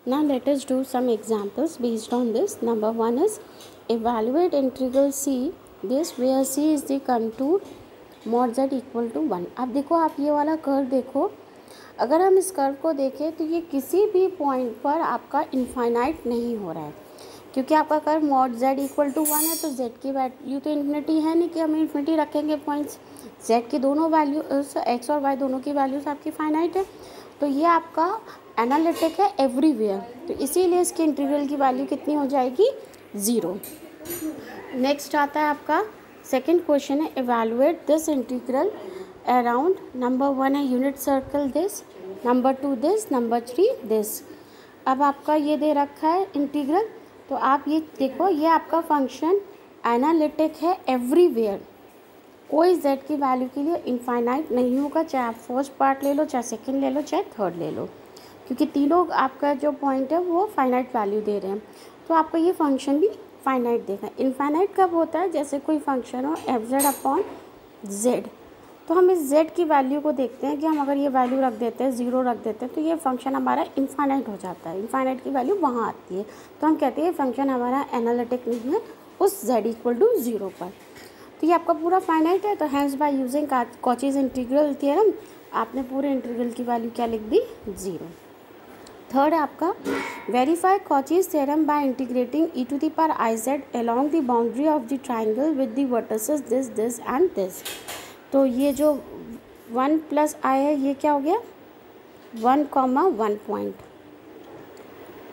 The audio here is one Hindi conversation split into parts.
Now let us do some examples based on this. Number 1 is evaluate integral c this where c is the contour mod z equal to 1. अब देखो, आप ये वाला कर्व देखो, अगर हम इस कर्व को देखें तो ये किसी भी पॉइंट पर आपका इनफाइनाइट नहीं हो रहा है, क्योंकि आपका curve mod z equal to 1 है, तो z की वैल्यू तो इन्फिनिटी है नहीं कि हम इन्फिनिटी रखेंगे पॉइंट्स। z की दोनों वैल्यू x और y दोनों की वैल्यूज आपकी फाइनाइट है, तो ये आपका एनालिटिक है एवरीवेयर, तो इसीलिए इसकी इंटीग्रल की वैल्यू कितनी हो जाएगी, 0। नेक्स्ट आता है आपका सेकंड क्वेश्चन है evaluate this integral around, number 1 है unit circle this, number 2 this, number 3 this. अब आपका ये दे रखा है इंटीग्रल, तो आप ये देखो, ये आपका फंक्शन एनालिटिक है एवरीवेयर, कोई z की वैल्यू के लिए इनफाइनाइट नहीं होगा, चाहे आप फर्स्ट पार्ट ले लो, चाहे सेकंड ले लो, चाहे थर्ड ले लो, क्योंकि तीनों आपका जो पॉइंट है वो फाइनाइट वैल्यू दे रहे हैं, तो आपका ये फंक्शन भी फाइनाइट देगा। इनफाइनाइट कब होता है, जैसे कोई फंक्शन हो एफ जेड अपॉन जेड, तो हम इस z की वैल्यू को देखते हैं कि हम अगर ये वैल्यू रख देते हैं, 0 रख देते हैं, तो ये फंक्शन हमारा इनफाइनाइट हो जाता है, इनफाइनाइट की वैल्यू वहाँ आती है, तो हम कहते हैं ये फंक्शन हमारा एनालिटिक नहीं है उस z इक्वल टू 0 पर। तो ये आपका पूरा फाइनाइट है, तो hence by using Cauchy's integral theorem आपने पूरे इंटीग्रल की वैल्यू क्या लिख दी, 0। थर्ड है आपका verify Cauchy's theorem by integrating e to the power i z along the boundary of the triangle with the vertices this this and this. तो ये जो 1 प्लस आई है ये क्या हो गया, 1,1 पॉइंट,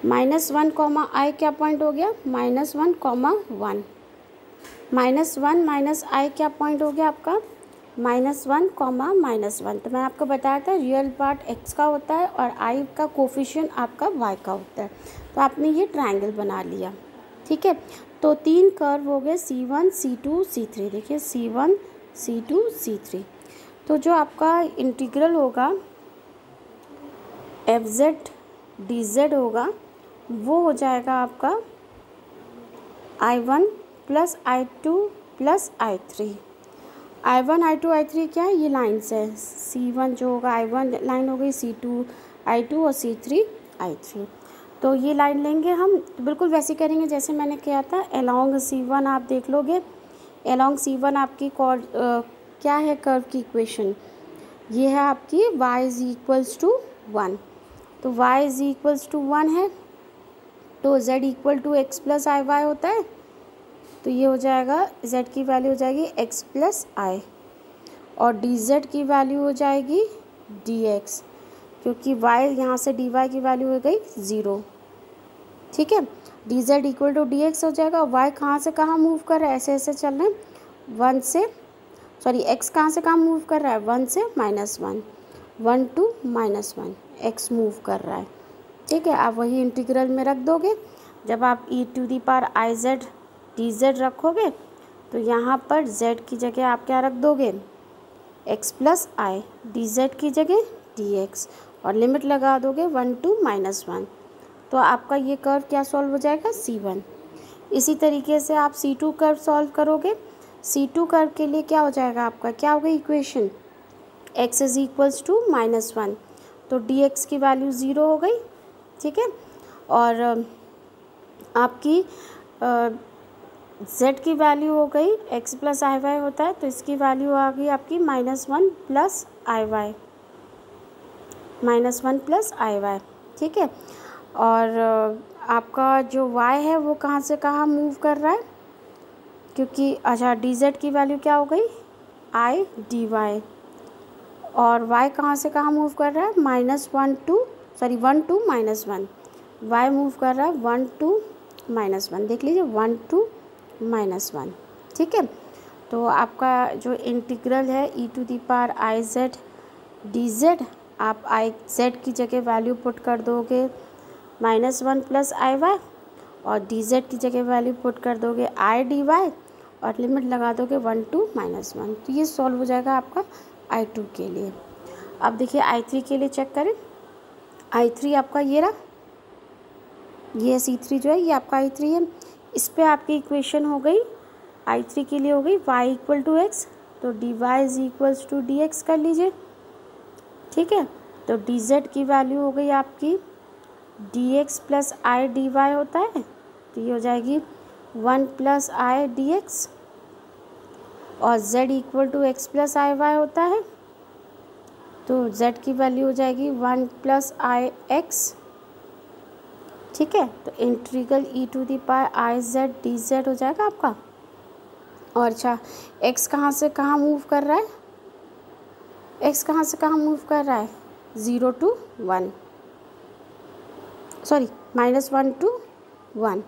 -1, आई क्या पॉइंट हो गया, -1,1, -1 माइनस आई क्या पॉइंट हो गया आपका, -1, -1। तो मैं आपको बताया था रियल पार्ट x का होता है और i का कोफिशिएंट आपका y का होता है, तो आपने ये ट्रायंगल बना लिया, ठीक है। तो 3 कर्व हो गए C1, C2, C3, देखिए C1, C2, C3। तो जो आपका इंटीग्रल होगा एफ जेड डी जेड होगा वो हो जाएगा आपका I1 plus I2 plus I3। I1, I2, I3 क्या है, ये लाइन्स है, C1 जो होगा I1 लाइन हो गई, C2 I2 और C3 I3। तो ये लाइन लेंगे हम, तो बिल्कुल वैसे करेंगे जैसे मैंने किया था। अलोंग C1 आप देख लोगे, अलोंग C1 आपकी क्या है कर्व की इक्वेशन, ये है आपकी y इज इक्वल्स टू 1, तो y इज इक्वल्स टू 1 है, तो z equal to x plus i y होता है, तो ये हो जाएगा z की वैल्यू हो जाएगी x प्लस आई और dz की वैल्यू हो जाएगी dx, क्योंकि y यहाँ से dy की वैल्यू हो गई 0, ठीक है। dz इक्वल टू dx हो जाएगा, और y कहाँ से कहाँ मूव कर रहा है, ऐसे ऐसे चल रहे हैं, 1 से सॉरी x कहाँ से कहाँ मूव कर रहा है, 1 से -1, 1 to -1 x मूव कर रहा है, ठीक है। आप वही इंटीग्रल में रख दोगे, जब आप e to the power i z d z रखोगे तो यहाँ पर z की जगह आप क्या रख दोगे, x plus i, D Z की जगह dx, और लिमिट लगा दोगे 1 to -1, तो आपका ये कर्व क्या सॉल्व हो जाएगा, C1। इसी तरीके से आप C2 कर्व सॉल्व करोगे, C2 कर्व के लिए क्या हो जाएगा आपका, क्या हो गई equation, x is equals to -1, तो dx की वैल्यू 0 हो गई, ठीक है। और आपकी z की वैल्यू हो गई, x प्लस आई वाई होता है, तो इसकी वैल्यू आ गई आपकी -1 plus i Y, -1 plus i Y, ठीक है। और आपका जो y है वो कहाँ से कहाँ मूव कर रहा है, क्योंकि अच्छा dz की वैल्यू क्या हो गई, i dy, और y कहाँ से कहाँ मूव कर रहा है, -1 to 1 to -1, y मूव कर रहा है 1 to -1, देख लीजिए 1 to -1, ठीक है। तो आपका जो इंटीग्रल है e to the power i z d z, आप आई जेड की जगह वैल्यू पुट कर दोगे -1 प्लस आई वाई, और डी जेड की जगह वैल्यू पुट कर दोगे आई डी वाई, और लिमिट लगा दोगे 1 to -1, तो ये सॉल्व हो जाएगा आपका I2 के लिए। अब देखिए I3 के लिए चेक करें, I3 आपका ये रहा, ये C3 जो है ये आपका I3 है, इस पे आपकी इक्वेशन हो गई I3 के लिए हो गई y इक्वल टू एक्स, तो dy is equals to dx कर लीजिए, ठीक है। तो dz की वैल्यू हो गई आपकी d x plus i d y होता है, तो ये हो जाएगी 1 प्लस आई डी एक्स, और z equal to x plus i y होता है, तो z की वैल्यू हो जाएगी 1 प्लस आई एक्स। ठीक है, तो integral e to the power i z d z हो जाएगा आपका। और अच्छा, x कहाँ से कहाँ मूव कर रहा है, x कहाँ से कहाँ मूव कर रहा है, 0 to 1, sorry -1 to 1,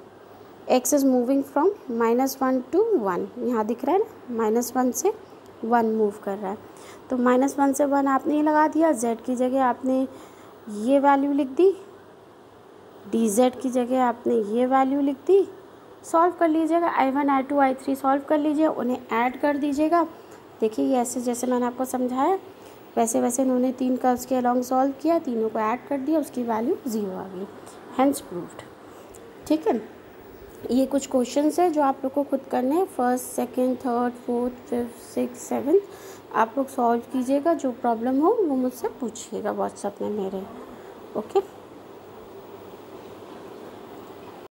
x is moving from -1 to 1, यहाँ दिख रहा है ना, -1 से 1 मूव कर रहा है। तो -1 से 1 आपने ये लगा दिया, z की जगह आपने ये वैल्यू लिख दी, dz की जगह आपने ये वैल्यू लिख दी। सॉल्व कर लीजिएगा, i1 i2 i3 सॉल्व कर लीजिए, उन्हें ऐड कर दीजिएगा। देखिए ये ऐसे जैसे मैंने आपको समझाया वैसे वैसे इन्होंने 3 कर्व्स के अलॉन्ग सॉल्व किया, तीनों को ऐड कर दिया, उसकी वैल्यू 0 आ गई, हेंस प्रूव्ड। ठीक है, ये कुछ क्वेश्चंस है जो आप लोग को खुद करने हैं, first second third fourth fifth six seventh आप लोग सॉल्व कीजिएगा। जो प्रॉब्लम हो वो मुझसे पूछिएगा व्हाट्सएप में मेरे। ओके।